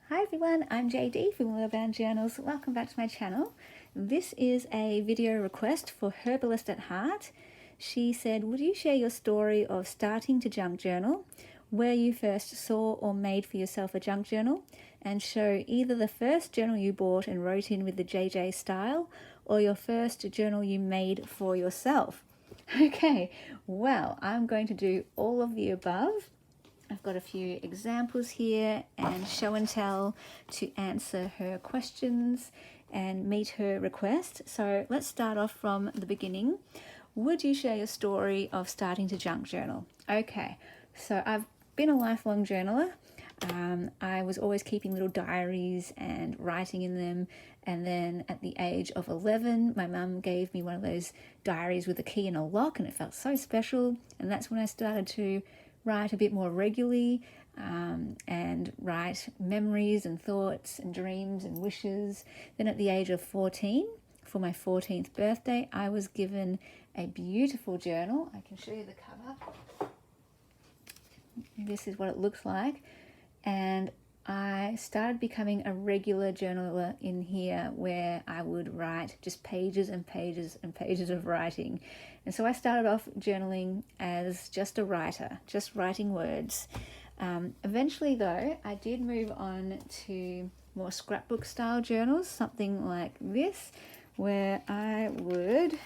Hi everyone, I'm JD from Willow Journals. Welcome back to my channel. This is a video request for Herbalist at Heart. She said, would you share your story of starting to junk journal, where you first saw or made for yourself a junk journal, and show either the first journal you bought and wrote in with the JJ style, or your first journal you made for yourself. Okay, well, I'm going to do all of the above. I've got a few examples here and show and tell to answer her questions and meet her request. So let's start off from the beginning. Would you share your story of starting to junk journal? Okay, so I've been a lifelong journaler. I was always keeping little diaries and writing in them, and then at the age of 11 my mum gave me one of those diaries with a key and a lock, and it felt so special, and that's when I started to write a bit more regularly and write memories and thoughts and dreams and wishes. Then at the age of 14, for my 14th birthday, I was given a beautiful journal. I can show you the cover. This is what it looks like, and I started becoming a regular journaler in here, where I would write just pages and pages and pages of writing. And so I started off journaling as just a writer, just writing words. Eventually though, I did move on to more scrapbook style journals, something like this, where I would,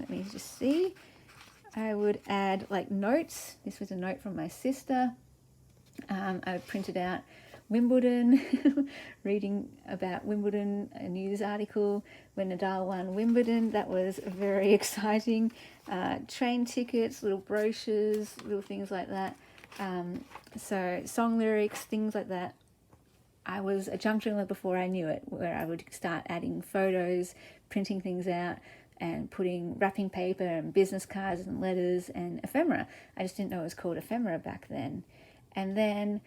let me just see, I would add like notes. This was a note from my sister. I printed out Wimbledon, reading about Wimbledon, a news article when Nadal won Wimbledon. That was very exciting. Train tickets, little brochures, little things like that. So song lyrics, things like that. I was a junk journaler before I knew it, where I would start adding photos, printing things out, and putting wrapping paper and business cards and letters and ephemera. I just didn't know it was called ephemera back then. And then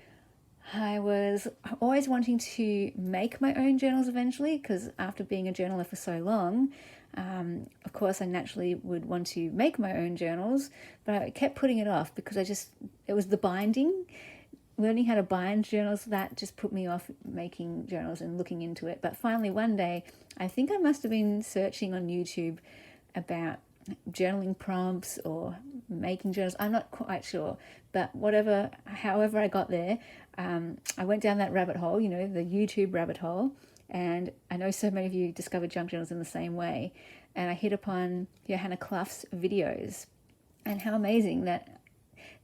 I was always wanting to make my own journals eventually, because after being a journaler for so long, of course I naturally would want to make my own journals, but I kept putting it off because it was the binding. Learning how to bind journals, that just put me off making journals and looking into it. But finally one day, I think I must have been searching on YouTube about journaling prompts or making journals, I'm not quite sure, but however I got there, I went down that rabbit hole, the YouTube rabbit hole, and I know so many of you discovered junk journals in the same way, and I hit upon Johanna Clough's videos, and how amazing that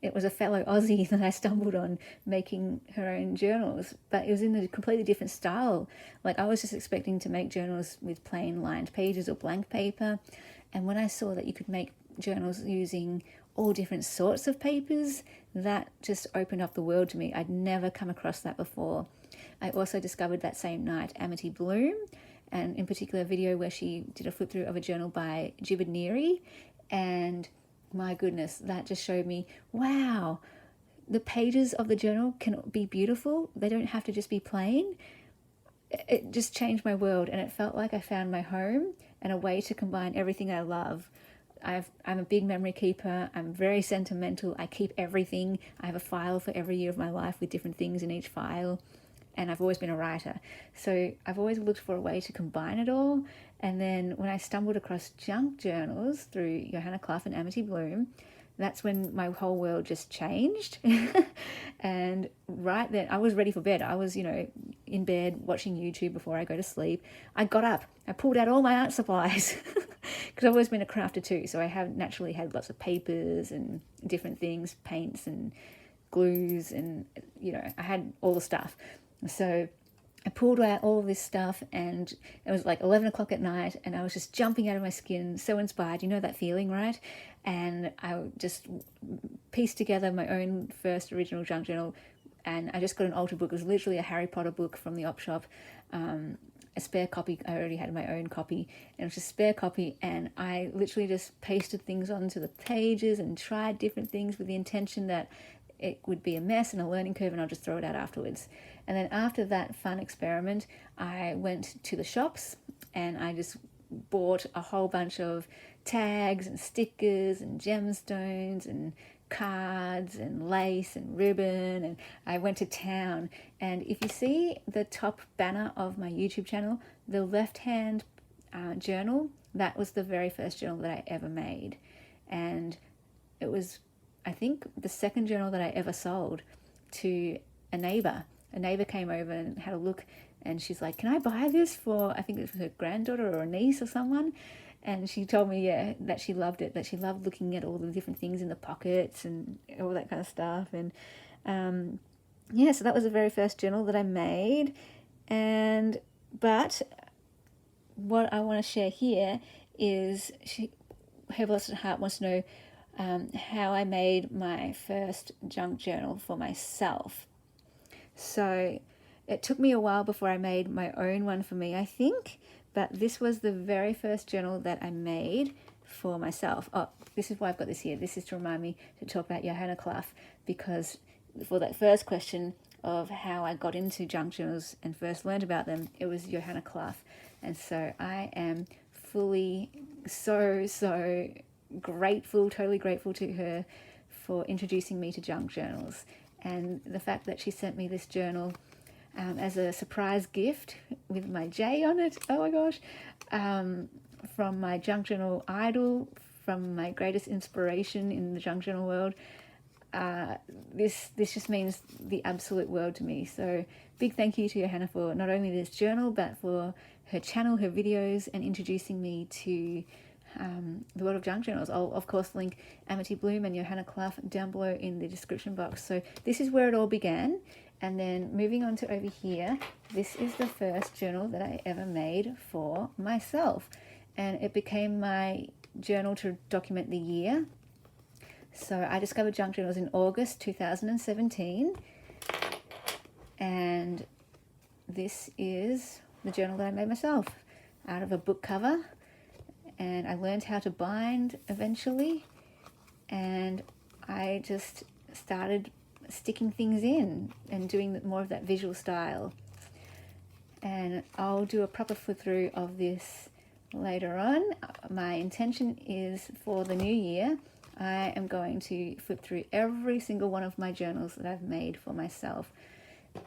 it was a fellow Aussie that I stumbled on making her own journals, but it was in a completely different style. Like, I was just expecting to make journals with plain lined pages or blank paper, and when I saw that you could make journals using all different sorts of papers, that just opened up the world to me. I'd never come across that before. I also discovered that same night Amity Bloom, and in particular a video where she did a flip through of a journal by Jibiniri, and my goodness, that just showed me, wow, the pages of the journal can be beautiful. They don't have to just be plain. It just changed my world, and it felt like I found my home and a way to combine everything I love. I'm a big memory keeper. I'm very sentimental. I keep everything. I have a file for every year of my life with different things in each file, and I've always been a writer. So I've always looked for a way to combine it all. And then when I stumbled across junk journals through Johanna Clough and Amity Bloom, that's when my whole world just changed. And right then, I was ready for bed. I was, in bed watching YouTube before I go to sleep. I got up, I pulled out all my art supplies, because I've always been a crafter too. So I have naturally had lots of papers and different things, paints and glues, and, I had all the stuff. So I pulled out all of this stuff, and it was like 11 o'clock at night, and I was just jumping out of my skin, so inspired. You know that feeling, right? And I just pieced together my own first original junk journal, and I just got an altar book. It was literally a Harry Potter book from the op shop, a spare copy. I already had my own copy, and it was just a spare copy, and I literally just pasted things onto the pages and tried different things with the intention that it would be a mess and a learning curve, and I'll just throw it out afterwards. And then after that fun experiment, I went to the shops and I just bought a whole bunch of tags and stickers and gemstones and cards and lace and ribbon, and I went to town. And if you see the top banner of my YouTube channel, the left hand journal, that was the very first journal that I ever made. And it was, I think, the second journal that I ever sold to a neighbor. A neighbor came over and had a look, and she's like, can I buy this for, I think it was her granddaughter or a niece or someone? And she told me, yeah, that she loved it, that she loved looking at all the different things in the pockets and all that kind of stuff. And yeah, so that was the very first journal that I made. But what I want to share here is Her Blessed Heart wants to know how I made my first junk journal for myself. So it took me a while before I made my own one for me, I think, but this was the very first journal that I made for myself. Oh, this is why I've got this here. This is to remind me to talk about Johanna Clough, because for that first question of how I got into junk journals and first learned about them, it was Johanna Clough. And so I am fully so grateful, totally grateful to her for introducing me to junk journals. And the fact that she sent me this journal as a surprise gift with my J on it, oh my gosh, from my junk journal idol, from my greatest inspiration in the junk journal world. This just means the absolute world to me. So big thank you to Johanna for not only this journal, but for her channel, her videos, and introducing me to the world of junk journals. I'll of course link Amity Bloom and Johanna Clough down below in the description box. So this is where it all began. And then moving on to over here, this is the first journal that I ever made for myself. And it became my journal to document the year. So I discovered junk journals in August 2017. And this is the journal that I made myself out of a book cover. And I learned how to bind eventually, and I just started sticking things in and doing more of that visual style. And I'll do a proper flip through of this later on. My intention is for the new year, I am going to flip through every single one of my journals that I've made for myself.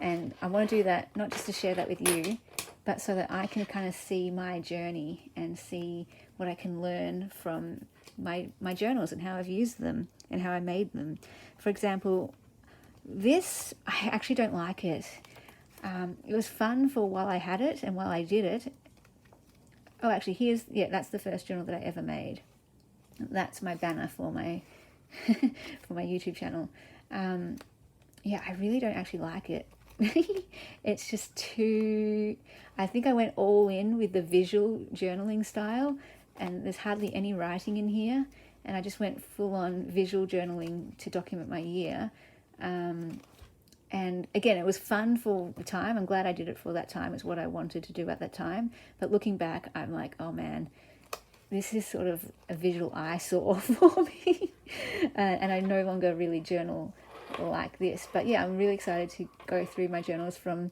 And I want to do that not just to share that with you, but so that I can kind of see my journey and see what I can learn from my journals and how I've used them and how I made them. For example, this, I actually don't like it. It was fun for while I had it and while I did it. Oh, actually, that's the first journal that I ever made. That's my banner for my for my YouTube channel. Yeah, I really don't actually like it. It's just too, I think I went all in with the visual journaling style, and there's hardly any writing in here, and I just went full on visual journaling to document my year. And again, it was fun for the time. I'm glad I did it for that time. It's what I wanted to do at that time. But looking back, I'm like, oh man, this is sort of a visual eyesore for me. And I no longer really journal like this. But yeah, I'm really excited to go through my journals from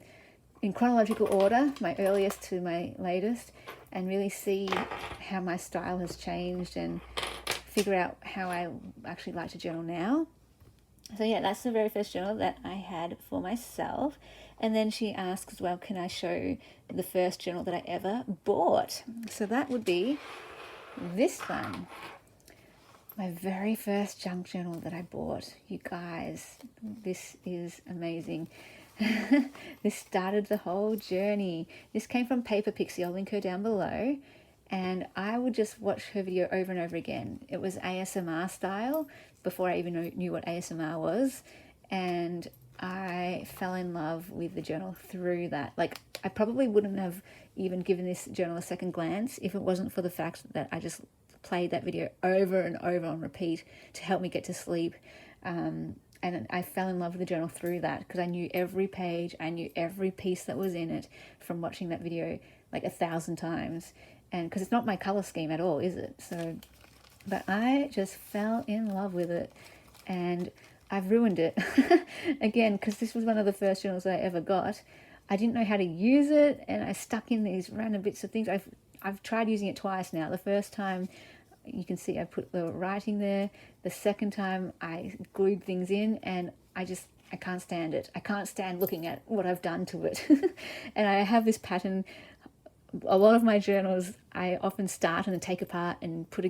in chronological order, my earliest to my latest, and really see how my style has changed and figure out how I actually like to journal now. So yeah, that's the very first journal that I had for myself. And then she asks, well, can I show the first journal that I ever bought? So that would be this one. My very first junk journal that I bought. You guys, this is amazing. This started the whole journey. This came from Paper Pixie. I'll link her down below. And I would just watch her video over and over again. It was ASMR style before I even knew what ASMR was. And I fell in love with the journal through that. Like, I probably wouldn't have even given this journal a second glance if it wasn't for the fact that I just played that video over and over on repeat to help me get to sleep. And I fell in love with the journal through that because I knew every page, I knew every piece that was in it from watching that video like 1,000 times. And because it's not my color scheme at all, is it? So, but I just fell in love with it, and I've ruined it again because this was one of the first journals that I ever got. I didn't know how to use it, and I stuck in these random bits of things. I've tried using it twice now. The first time you can see I put the writing there. The second time I glued things in, and I can't stand it. I can't stand looking at what I've done to it. And I have this pattern. A lot of my journals I often start and then take apart and put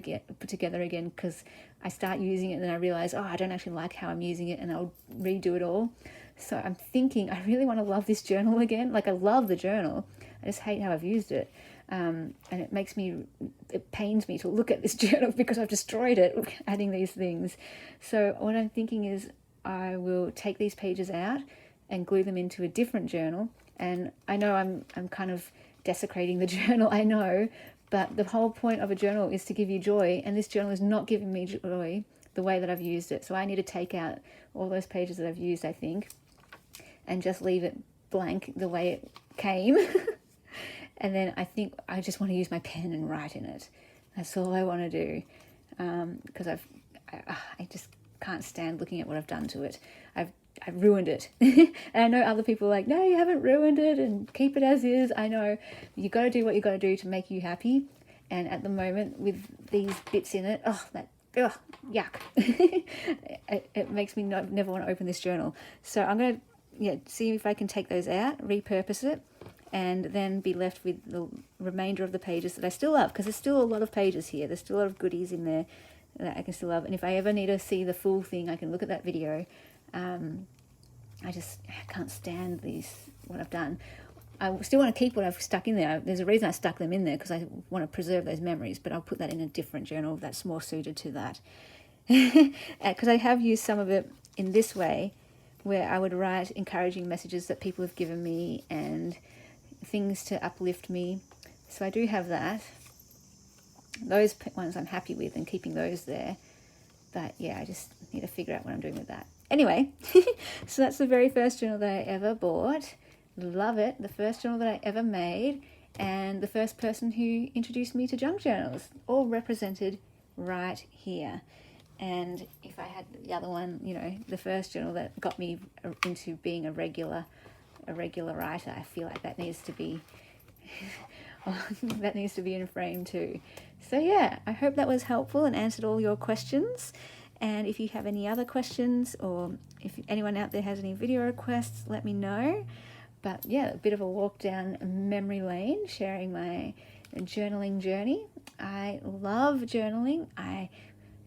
together again, because I start using it and then I realize, oh, I don't actually like how I'm using it, and I'll redo it all. So I'm thinking I really want to love this journal again. Like, I love the journal, I just hate how I've used it. And it pains me to look at this journal because I've destroyed it adding these things. So what I'm thinking is I will take these pages out and glue them into a different journal. And I know I'm kind of desecrating the journal, I know, but the whole point of a journal is to give you joy, and this journal is not giving me joy the way that I've used it. So I need to take out all those pages that I've used, I think, and just leave it blank the way it came. And then I think I just want to use my pen and write in it. That's all I want to do, because I just can't stand looking at what I've done to it. I've ruined it. And I know other people are like, no, you haven't ruined it, and keep it as is. I know you got to do what you got to do to make you happy. And at the moment, with these bits in it, yuck. It makes me never want to open this journal. So I'm going to see if I can take those out, repurpose it, and then be left with the remainder of the pages that I still love, because there's still a lot of pages here. There's still a lot of goodies in there that I can still love. And if I ever need to see the full thing, I can look at that video. I can't stand what I've done. I still want to keep what I've stuck in there. There's a reason I stuck them in there, because I want to preserve those memories, but I'll put that in a different journal that's more suited to that. Because I have used some of it in this way, where I would write encouraging messages that people have given me and things to uplift me. So I do have that. Those ones I'm happy with and keeping those there. But yeah, I just need to figure out what I'm doing with that. Anyway, so that's the very first journal that I ever bought. Love it. The first journal that I ever made, and the first person who introduced me to junk journals, all represented right here. And if I had the other one, the first journal that got me into being a regular writer, I feel like that needs to be in a frame too. So yeah, I hope that was helpful and answered all your questions. And if you have any other questions, or if anyone out there has any video requests, let me know. But yeah, a bit of a walk down memory lane, sharing my journaling journey. I love journaling. I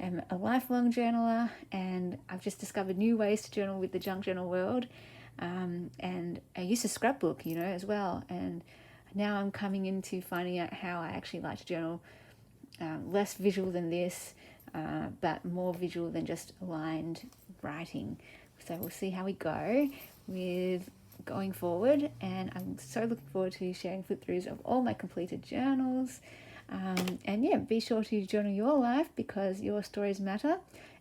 am a lifelong journaler, and I've just discovered new ways to journal with the junk journal world. And I used to scrapbook, as well. And now I'm coming into finding out how I actually like to journal, less visual than this, but more visual than just aligned writing. So we'll see how we go with going forward, and I'm so looking forward to sharing flip throughs of all my completed journals. And yeah, be sure to journal your life, because your stories matter.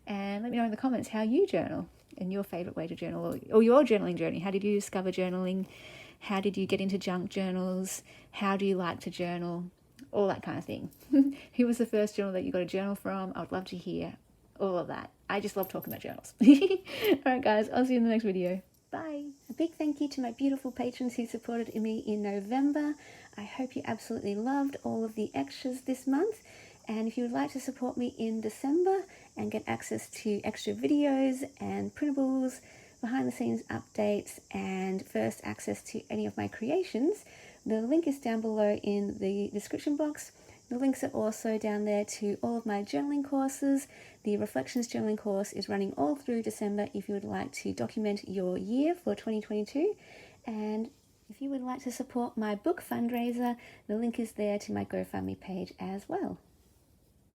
And let me know in the comments how you journal and your favorite way to journal, or your journaling journey. How did you discover journaling? How did you get into junk journals? How do you like to journal? All that kind of thing. Who was the first journal that you got a journal from? I would love to hear all of that. I just love talking about journals. All right, guys, I'll see you in the next video. Bye. A big thank you to my beautiful patrons who supported me in November. I hope you absolutely loved all of the extras this month. And if you would like to support me in December and get access to extra videos and printables, behind the scenes updates, and first access to any of my creations, the link is down below in the description box. The links are also down there to all of my journaling courses. The Reflections journaling course is running all through December if you would like to document your year for 2022. And if you would like to support my book fundraiser, the link is there to my GoFundMe page as well.